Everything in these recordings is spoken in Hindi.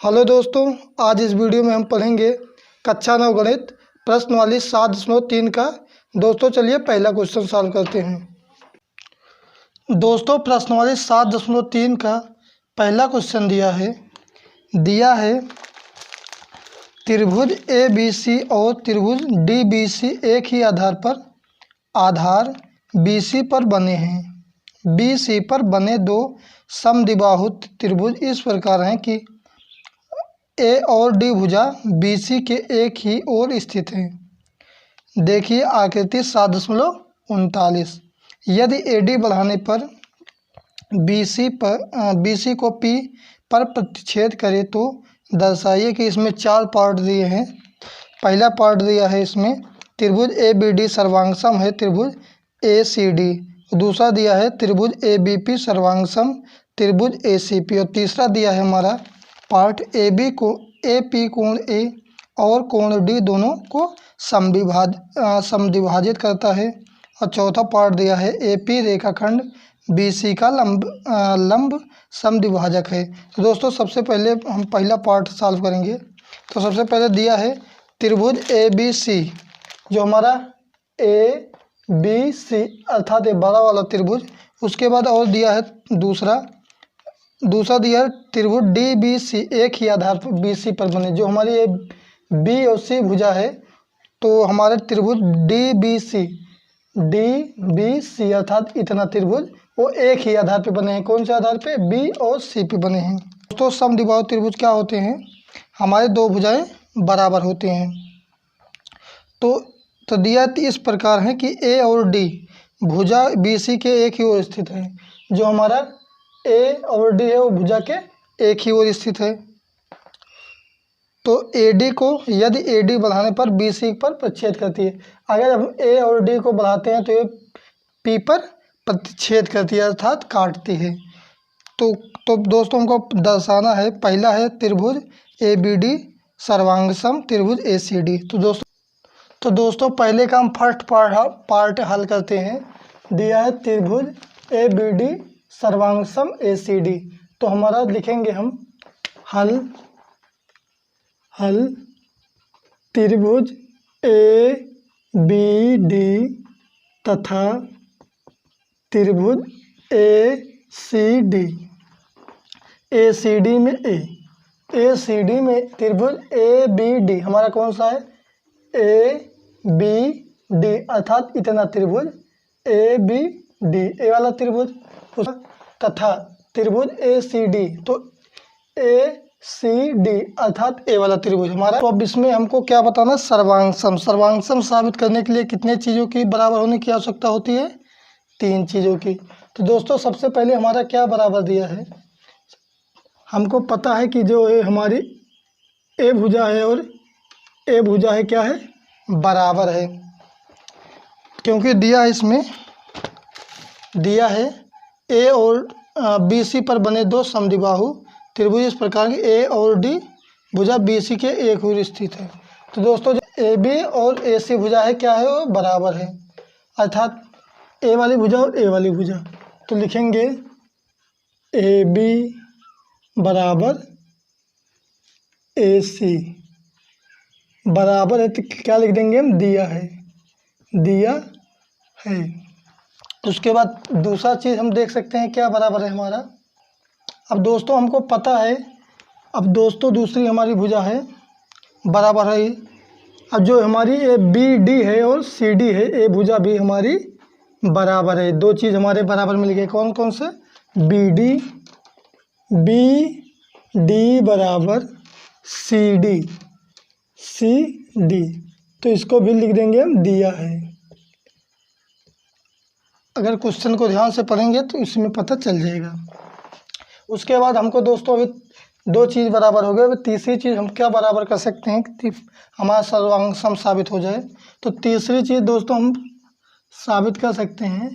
हेलो दोस्तों, आज इस वीडियो में हम पढ़ेंगे कक्षा 9 गणित प्रश्नवाली 7.3 का। दोस्तों चलिए पहला क्वेश्चन सॉल्व करते हैं। दोस्तों प्रश्नवाली 7.3 का पहला क्वेश्चन दिया है त्रिभुज ए बी सी और त्रिभुज डी बी सी एक ही आधार बी सी पर बने हैं। बी सी पर बने दो समद्विबाहु त्रिभुज इस प्रकार हैं कि ए और डी भुजा बी सी के एक ही ओर स्थित है। देखिए आकृति 7.39। यदि ए डी बढ़ाने पर बी सी को पी पर प्रतिच्छेद करे तो दर्शाइए कि इसमें 4 पार्ट दिए हैं। पहला पार्ट दिया है इसमें त्रिभुज ए बी डी सर्वांगसम है त्रिभुज ए सी डी। दूसरा दिया है त्रिभुज ए बी पी सर्वांगसम त्रिभुज ए सी पी। और तीसरा दिया है हमारा पार्ट ए पी कोण ए और कोण डी दोनों को समद्विभाजित करता है। और चौथा पार्ट दिया है ए पी रेखाखंड बी सी का लंब समद्विभाजक है। तो दोस्तों सबसे पहले हम पहला पार्ट सॉल्व करेंगे। तो सबसे पहले दिया है त्रिभुज ए बी सी, जो हमारा ए बी सी अर्थात ये बड़ा वाला त्रिभुज। उसके बाद और दिया है दूसरा दिया है त्रिभुज डी बी सी एक ही आधार पर बी सी पर बने, जो हमारी ये बी और सी भुजा है। तो हमारे त्रिभुज डी बी सी अर्थात इतना त्रिभुज वो एक ही आधार पे बने हैं। कौन से आधार पे? बी और सी पे बने हैं। दोस्तों समद्विबाहु त्रिभुज क्या होते हैं? हमारे दो भुजाएं बराबर होते हैं। तो दिया इस प्रकार है कि ए और डी भुजा बी सी के एक ही ओर स्थित है। जो हमारा ए और डी है वो भुजा के एक ही ओर स्थित है। तो ए डी को यदि ए डी बढ़ाने पर बी सी पर प्रतिच्छेद करती है। अगर हम ए और डी को बढ़ाते हैं तो ये पी पर प्रतिच्छेद करती है अर्थात काटती है। तो दोस्तों हमको दर्शाना है। पहला है त्रिभुज ए बी डी सर्वांगसम त्रिभुज ए सी डी। तो दोस्तों पहले का हम फर्स्ट पार्ट हल करते हैं। दिया है त्रिभुज ए बी डी सर्वांगसम ए सी डी। तो हमारा लिखेंगे हम हल त्रिभुज ए बी डी तथा त्रिभुज ए सी डी। ए सी डी में ए सी डी में त्रिभुज ए बी डी हमारा कौन सा है? ए बी डी अर्थात इतना त्रिभुज ए बी डी ए वाला त्रिभुज तथा त्रिभुज ए सी डी। तो ए सी डी अर्थात ए वाला त्रिभुज हमारा। तो अब इसमें हमको क्या बताना? सर्वांगसम साबित करने के लिए कितने चीज़ों की बराबर होने की आवश्यकता होती है? 3 चीज़ों की। तो दोस्तों सबसे पहले हमारा क्या बराबर दिया है? हमको पता है कि जो ये हमारी ए भुजा है और ए भुजा है क्या है? बराबर है। क्योंकि इसमें दिया है ए और बी सी पर बने दो समद्विबाहु त्रिभुज इस प्रकार की ए और डी भुजा बी सी के एक ओर स्थित है। तो दोस्तों जो ए बी और ए सी भुजा है क्या है? वो बराबर है अर्थात ए वाली भुजा और ए वाली भुजा। तो लिखेंगे ए बी बराबर ए सी बराबर है। तो क्या लिख देंगे हम? दिया है। उसके बाद दूसरा चीज़ हम देख सकते हैं क्या बराबर है हमारा। अब दोस्तों हमको पता है। अब दोस्तों दूसरी हमारी भुजा है बराबर है। अब जो हमारी ए बी डी है और सी डी है, ए भुजा भी हमारी बराबर है। 2 चीज़ हमारे बराबर मिल गए। कौन कौन से? बी डी बराबर सी डी। तो इसको भी लिख देंगे हम दिया है। अगर क्वेश्चन को ध्यान से पढ़ेंगे तो इसमें पता चल जाएगा। उसके बाद हमको दोस्तों अभी 2 चीज़ बराबर हो गए। अभी तीसरी चीज़ हम क्या बराबर कर सकते हैं कि हमारा सर्वांगसम साबित हो जाए। तो तीसरी चीज़ दोस्तों हम साबित कर सकते हैं।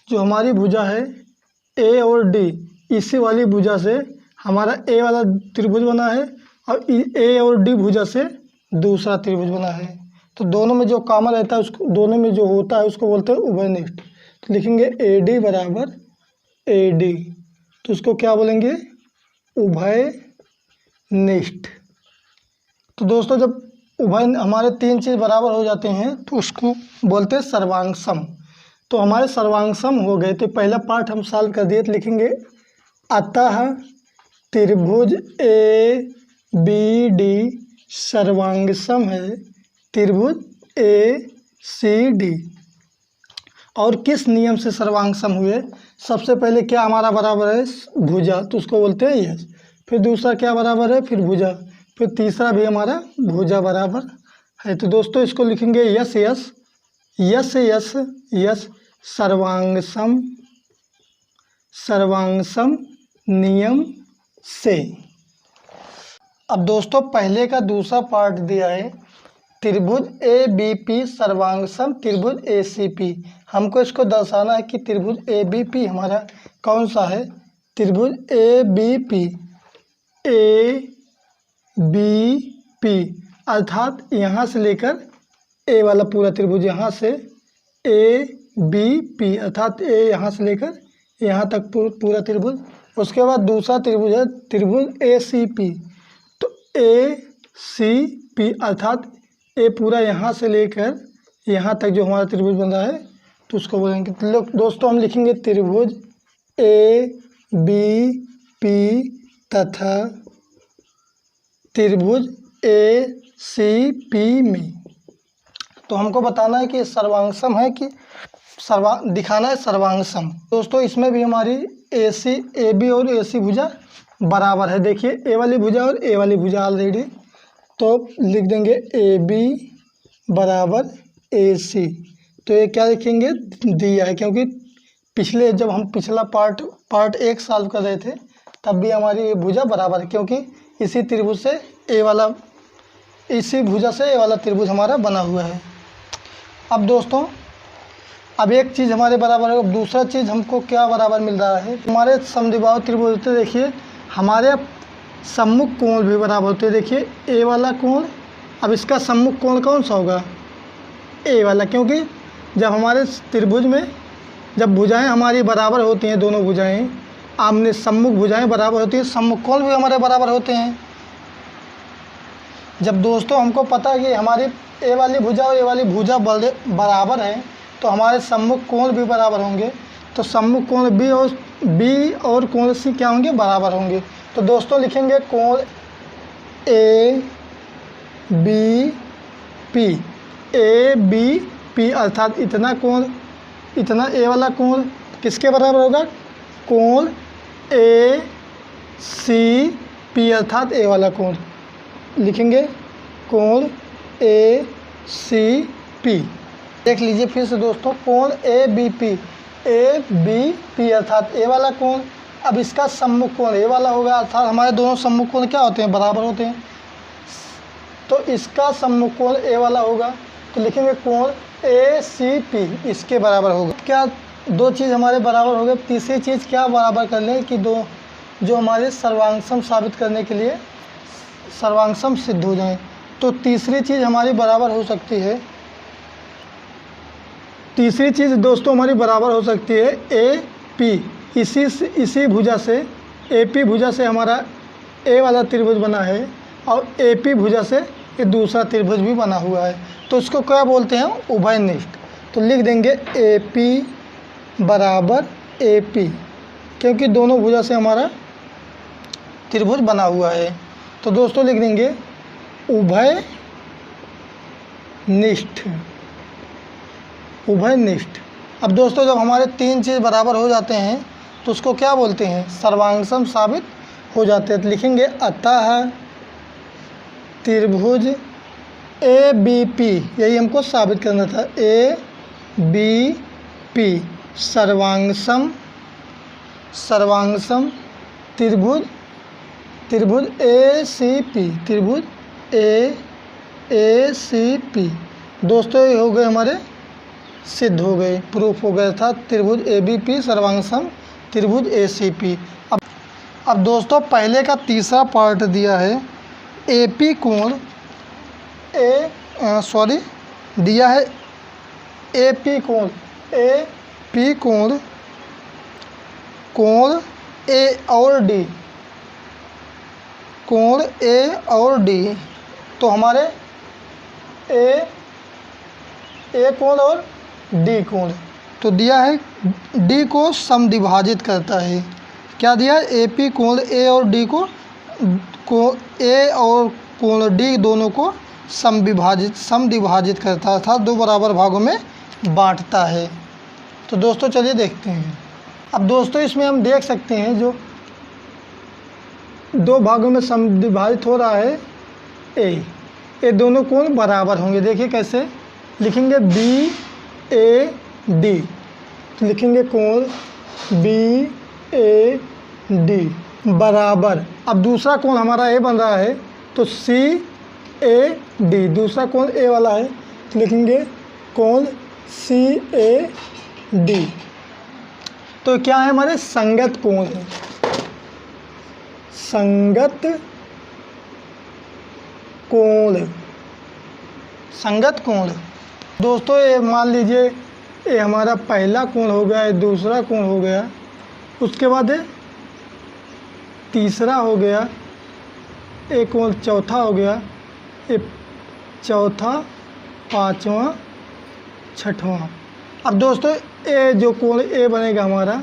जो हमारी भुजा है ए और डी, इसी वाली भुजा से हमारा ए वाला त्रिभुज बना है और ए और डी भुजा से दूसरा त्रिभुज बना है। तो दोनों में जो कॉमन रहता है उसको, दोनों में जो होता है उसको बोलते हैं उभयनिष्ठ। तो लिखेंगे ए डी बराबर ए डी। तो उसको क्या बोलेंगे? उभय निष्ठ। तो दोस्तों जब उभय हमारे तीन चीज़ बराबर हो जाते हैं तो उसको बोलते हैं सर्वांग सम। तो हमारे सर्वांग सम हो गए। तो पहला पार्ट हम सॉल्व कर दिए। तो लिखेंगे अतः त्रिभुज ए बी डी सर्वांग सम है त्रिभुज ए सी डी। और किस नियम से सर्वांग सम हुए? सबसे पहले क्या हमारा बराबर है? भुजा, तो उसको बोलते हैं यश। फिर दूसरा क्या बराबर है? फिर भुजा। फिर तीसरा भी हमारा भुजा बराबर है। तो दोस्तों इसको लिखेंगे यश यश यश यश यश सर्वांग सम नियम से। अब दोस्तों पहले का दूसरा पार्ट दिया है त्रिभुज ए बी पी सर्वांग सम त्रिभुज ए सी पी। हमको इसको दर्शाना है कि त्रिभुज ए बी पी हमारा कौन सा है? त्रिभुज ए बी पी अर्थात यहाँ से लेकर ए वाला पूरा त्रिभुज, यहाँ से ए बी पी अर्थात ए यहाँ से लेकर यहाँ तक पूरा त्रिभुज। उसके बाद दूसरा त्रिभुज है त्रिभुज ए सी पी। तो ए सी पी अर्थात ए पूरा यहाँ से लेकर यहाँ तक जो हमारा त्रिभुज बन रहा है तो उसको बोलेंगे। तो दोस्तों हम लिखेंगे त्रिभुज ए बी पी तथा त्रिभुज ए सी पी में। तो हमको बताना है कि सर्वांग सम है कि दिखाना है सर्वांग सम। दोस्तों इसमें भी हमारी ए बी और ए सी भुजा बराबर है। देखिए ए वाली भुजा और ए वाली भुजा ऑलरेडी, तो लिख देंगे ए बी बराबर ए सी। तो ये क्या लिखेंगे? दिया है, क्योंकि पिछले जब हम पिछला पार्ट एक सॉल्व कर रहे थे तब भी हमारी ये भुजा बराबर है, क्योंकि इसी त्रिभुज से इसी भुजा से ए वाला त्रिभुज हमारा बना हुआ है। अब दोस्तों अब एक चीज़ हमारे बराबर है, अब दूसरा चीज़ हमको क्या बराबर मिल रहा है? हमारे समद्विबाहु त्रिभुज होते देखिए हमारे सम्मुख कोण भी बराबर होते हैं। देखिए ए वाला कोण, अब इसका सम्मुख कोण कौन सा होगा? ए वाला, क्योंकि जब हमारे त्रिभुज में जब भुजाएं हमारी बराबर होती हैं, दोनों भुजाएं आमने सम्मुख भुजाएं बराबर होती हैं, सम्मुख कोण भी हमारे बराबर होते हैं। जब दोस्तों हमको पता है कि हमारी ए वाली भुजा और ए वाली भुजा बराबर है तो हमारे सम्मुख कोण भी बराबर होंगे। तो सम्मुख कोण बी और कोण सी क्या होंगे? बराबर होंगे। तो दोस्तों लिखेंगे कोण ए बी पी अर्थात इतना कोण, इतना ए वाला कोण किसके बराबर होगा? कोण ए सी पी अर्थात ए वाला कोण। लिखेंगे कोण ए सी पी। देख लीजिए फिर से दोस्तों कोण ए बी पी अर्थात ए वाला कोण। अब इसका सम्मुख कोण ए वाला होगा, अर्थात हमारे दोनों सम्मुख कोण क्या होते हैं? बराबर होते हैं। तो इसका सम्मुख कोण ए वाला होगा, तो लिखेंगे कोण ए सी पी इसके बराबर होगा। क्या दो चीज़ हमारे बराबर हो गए। तीसरी चीज़ क्या बराबर कर लें कि दो जो हमारे सर्वांग सम साबित करने के लिए सर्वांग सम सिद्ध हो जाएं। तो तीसरी चीज़ हमारी बराबर हो सकती है, तीसरी चीज़ दोस्तों हमारी बराबर हो सकती है ए पी। इसी भुजा से ए पी भुजा से हमारा ए वाला त्रिभुज बना है और ए पी भुजा से ये दूसरा त्रिभुज भी बना हुआ है। तो इसको क्या बोलते हैं? उभयनिष्ठ। तो लिख देंगे ए पी बराबर ए पी, क्योंकि दोनों भुजा से हमारा त्रिभुज बना हुआ है। तो दोस्तों लिख देंगे उभयनिष्ठ। अब दोस्तों जब हमारे तीन चीज़ बराबर हो जाते हैं तो उसको क्या बोलते हैं? सर्वांग सम साबित हो जाते हैं। तो लिखेंगे अतः त्रिभुज ए बी पी, यही हमको साबित करना था, ए बी पी सर्वांग सम त्रिभुज ए सी पी दोस्तों ये हो गए हमारे सिद्ध हो गए, प्रूफ हो गया था त्रिभुज ए बी पी सर्वांग सम त्रिभुज ए सी पी। अब दोस्तों पहले का तीसरा पार्ट दिया है ए पी कोण दिया है ए पी कोण ए और डी कोण ए और डी, तो हमारे ए कोण और डी कोण, तो दिया है डी को समद्विभाजित करता है। क्या दिया है? ए पी कोण ए और डी को ए और कोण डी दोनों को समद्विभाजित करता है, अर्थात दो बराबर भागों में बांटता है। तो दोस्तों चलिए देखते हैं। अब दोस्तों इसमें हम देख सकते हैं जो दो भागों में समद्विभाजित हो रहा है ये दोनों कोण बराबर होंगे। देखिए कैसे लिखेंगे, बी ए डी, तो लिखेंगे कोण बी ए डी बराबर, अब दूसरा कोण हमारा ए बन रहा है तो सी ए डी, दूसरा कोण ए वाला है तो लिखेंगे कोण सी ए डी। तो क्या है हमारे संगत कोण है, संगत कोण, संगत कोण। दोस्तों ये मान लीजिए ये हमारा पहला कोण हो गया, ये दूसरा कोण हो गया, उसके बाद ये तीसरा हो गया, एक कोण चौथा हो गया, ये चौथा, पाँचवा, छठवां। अब दोस्तों ये जो कोण ए बनेगा हमारा,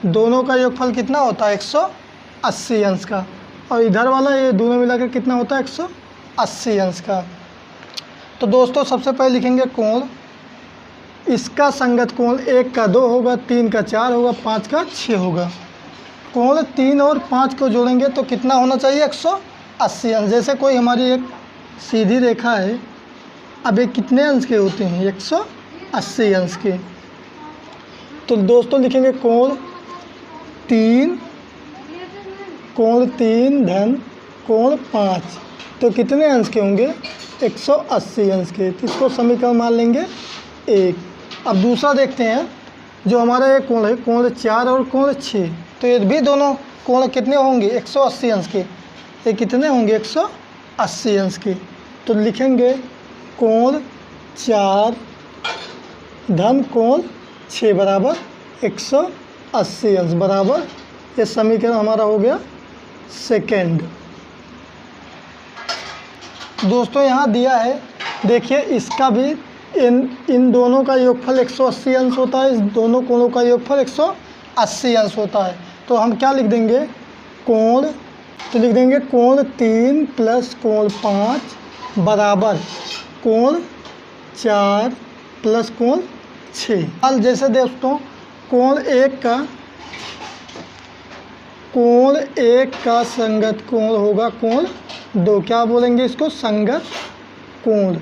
दोनों का योगफल कितना होता है 180 अंश का, और इधर वाला ये दोनों मिलाकर कितना होता है 180 अंश का। तो दोस्तों सबसे पहले लिखेंगे कोण, इसका संगत कोण 1 का 2 होगा, 3 का 4 होगा, 5 का 6 होगा। कोण 3 और 5 को जोड़ेंगे तो कितना होना चाहिए 180 अंश। जैसे कोई हमारी एक सीधी रेखा है, अब ये कितने अंश के होते हैं 180 अंश के। तो दोस्तों लिखेंगे कोण 3 धन कोण 5, तो कितने अंश के होंगे 180 अंश के, तो इसको समीकरण मान लेंगे 1। अब दूसरा देखते हैं जो हमारा एक कोण है, कोण 4 और कोण 6, तो ये भी दोनों कोण कितने होंगे 180 अंश के, ये कितने होंगे 180 अंश के। तो लिखेंगे कोण 4 धन कोण 6 बराबर 180 अंश बराबर, ये समीकरण हमारा हो गया सेकेंड। दोस्तों यहाँ दिया है, देखिए इसका भी इन दोनों का योगफल 180 अंश होता है, इस दोनों कोणों का योगफल 180 अंश होता है। तो हम क्या लिख देंगे कोण, तो लिख देंगे कोण 3 प्लस कोण 5 बराबर कोण 4 प्लस कोण 6। हाल जैसे दोस्तों कोण 1 का संगत कोण होगा कोण 2, क्या बोलेंगे इसको संगत कोण।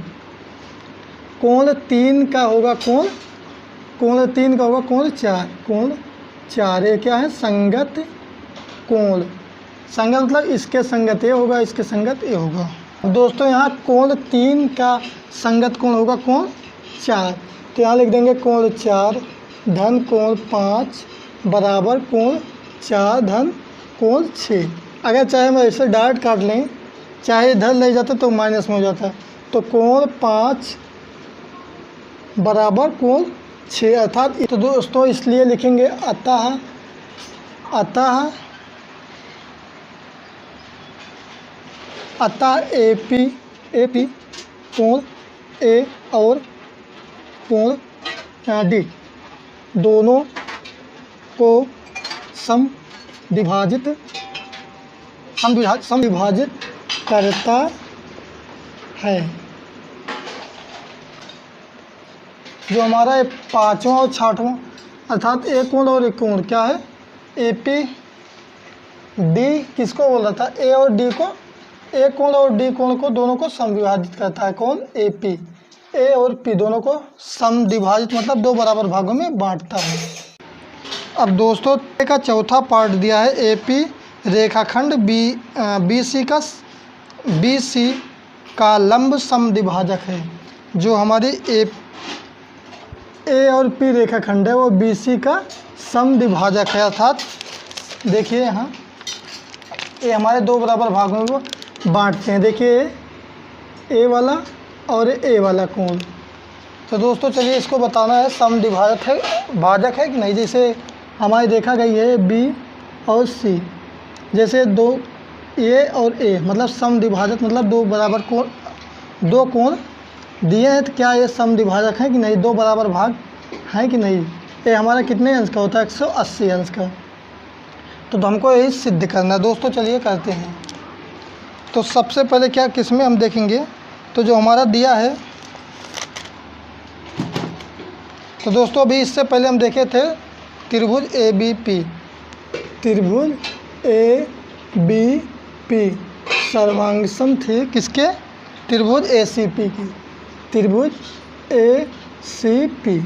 कोण 3 का होगा कोण 4, कोण 4 ये क्या है संगत कोण। संगत मतलब इसके संगत ये होगा, इसके संगत ये होगा। दोस्तों यहाँ कोण 3 का संगत कोण होगा कोण 4, तो यहाँ लिख देंगे कोण 4 धन कोण 5 बराबर कोण 4 धन कोण 6। अगर चाहे हम ऐसे डायरेक्ट काट लें, चाहे इधर ले जाते तो माइनस में हो जाता है, तो कोण 5 बराबर कोण 6 अर्थात। तो दोस्तों इसलिए लिखेंगे अतः ए पी कोण ए और कोण डी दोनों को समद्विभाजित करता है। जो हमारा ये पाँचवां और छठवां अर्थात एक कोण और एक कोण क्या है ए पी डी, किसको बोल रहा था ए और डी को, ए कोण और डी कोण को दोनों को समद्विभाजित करता है। कौन ए पी, ए और पी दोनों को समद्विभाजित मतलब दो बराबर भागों में बांटता है। अब दोस्तों का चौथा पार्ट दिया है ए पी रेखाखंड बी सी का लंब समद्विभाजक है। जो हमारी ए और पी रेखाखंड है वो बी सी का समद्विभाजक है। अर्थात देखिए यहाँ ये हमारे दो बराबर भागों को बांटते हैं। देखिए ए वाला और ए वाला कोण। तो दोस्तों चलिए इसको बताना है समद्विभाजक है भाजक है कि नहीं। जैसे हमारी देखा गई है बी और सी, जैसे दो ए और ए मतलब समद्विभाजक, मतलब दो बराबर कोण, दो कोण दिए हैं, तो क्या ये समद्विभाजक हैं कि नहीं, दो बराबर भाग हैं कि नहीं। ये हमारा कितने अंश का होता है, 180 अंश का। तो हमको यही सिद्ध करना है दोस्तों, चलिए करते हैं। तो सबसे पहले क्या किसमें हम देखेंगे, तो जो हमारा दिया है, तो दोस्तों अभी इससे पहले हम देखे थे त्रिभुज ABP, त्रिभुज ABP सर्वांग सम थे किसके, त्रिभुज ACP की, त्रिभुज ACP।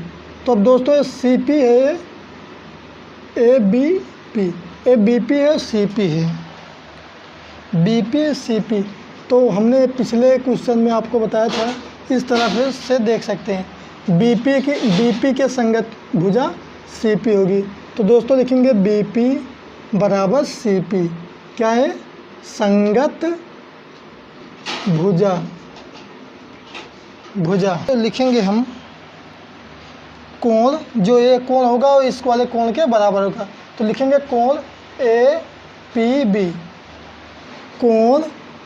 तो अब दोस्तों CP है, ABP है, CP है, BP CP। तो हमने पिछले क्वेश्चन में आपको बताया था, इस तरह से देख सकते हैं, BP के संगत भुजा CP होगी। तो दोस्तों लिखेंगे BP बराबर CP, क्या है, संगत भुजा, तो लिखेंगे हम कोण, जो ये कोण होगा वो इस वाले कोण के बराबर होगा। तो लिखेंगे कोण APB, कोण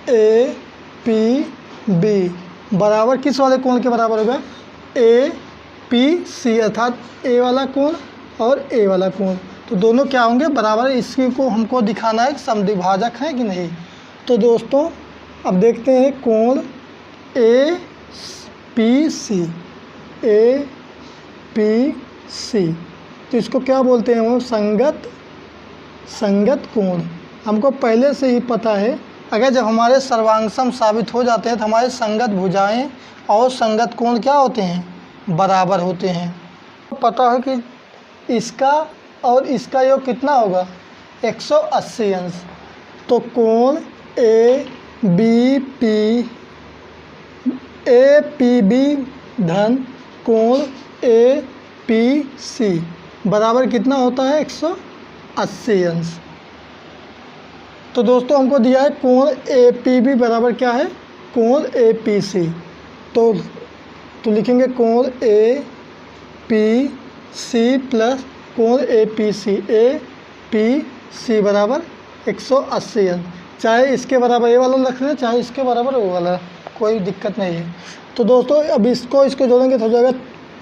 APB बराबर किस वाले कोण के बराबर होगा, APC, अर्थात A वाला कोण और A वाला कोण, तो दोनों क्या होंगे, बराबर। इसी को हमको दिखाना है समद्विभाजक है कि नहीं। तो दोस्तों अब देखते हैं कोण APC, तो इसको क्या बोलते हैं, वो संगत कोण। हमको पहले से ही पता है, अगर जब हमारे सर्वांगसम साबित हो जाते हैं तो हमारे संगत भुजाएं और संगत कोण क्या होते हैं, बराबर होते हैं। तो पता है कि इसका और इसका योग कितना होगा, 180 अंश। तो कोण APB धन कोण APC बराबर कितना होता है, 180 अंश। तो दोस्तों हमको दिया है कोण APB बराबर क्या है, कोण APC। तो लिखेंगे कोण APC प्लस कोण APC बराबर 180 अंश। चाहे इसके बराबर ये वाला रख लें, चाहे इसके बराबर वो वाला, कोई दिक्कत नहीं है। तो दोस्तों अब इसको जोड़ेंगे तो हो जाएगा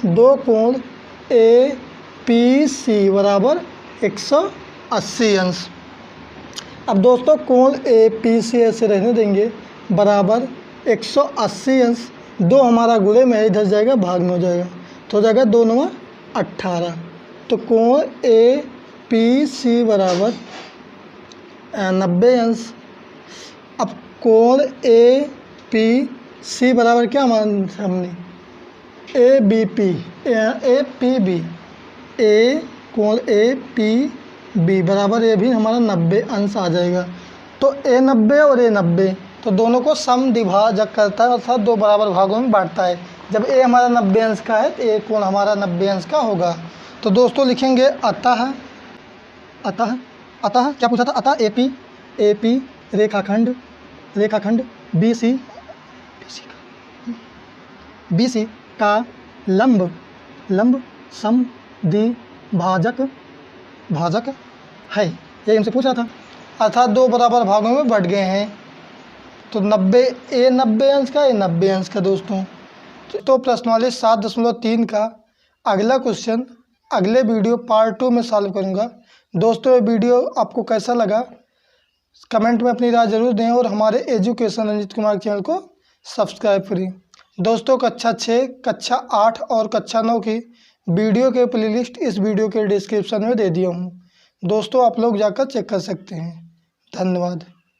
दो कोण APC बराबर 180 अंश। अब दोस्तों कोण APC ऐसे रहने देंगे, बराबर 180 अंश, दो हमारा गुणे में इधर जाएगा, भाग में हो जाएगा, तो हो जाएगा 2 9 18। तो कोण APC बराबर 90 अंश। अब कोण APC बराबर क्या मान हमने, APB, कोण APB बराबर ये भी हमारा 90 अंश आ जाएगा। तो A 90 और A 90, तो दोनों को समद्विभाजक करता है, अर्थात दो बराबर भागों में बांटता है। जब A हमारा 90 अंश का है तो A कोण हमारा 90 अंश का होगा। तो दोस्तों लिखेंगे अतः क्या पूछा था, अतः AP रेखाखंड BC का लंब समद्विभाजक है, यही हमसे पूछा था, अर्थात दो बराबर भागों में बढ़ गए हैं। तो 90 A 90 अंश का, A 90 अंश का दोस्तों। तो प्रश्नावली 7.3 का अगला क्वेश्चन अगले वीडियो पार्ट 2 में सॉल्व करूँगा। दोस्तों ये वीडियो आपको कैसा लगा कमेंट में अपनी राय ज़रूर दें, और हमारे एजुकेशन रंजित कुमार चैनल को सब्सक्राइब करें। दोस्तों कक्षा 6, कक्षा 8 और कक्षा 9 की वीडियो के प्लेलिस्ट इस वीडियो के डिस्क्रिप्शन में दे दिया हूँ। दोस्तों आप लोग जाकर चेक कर सकते हैं। धन्यवाद।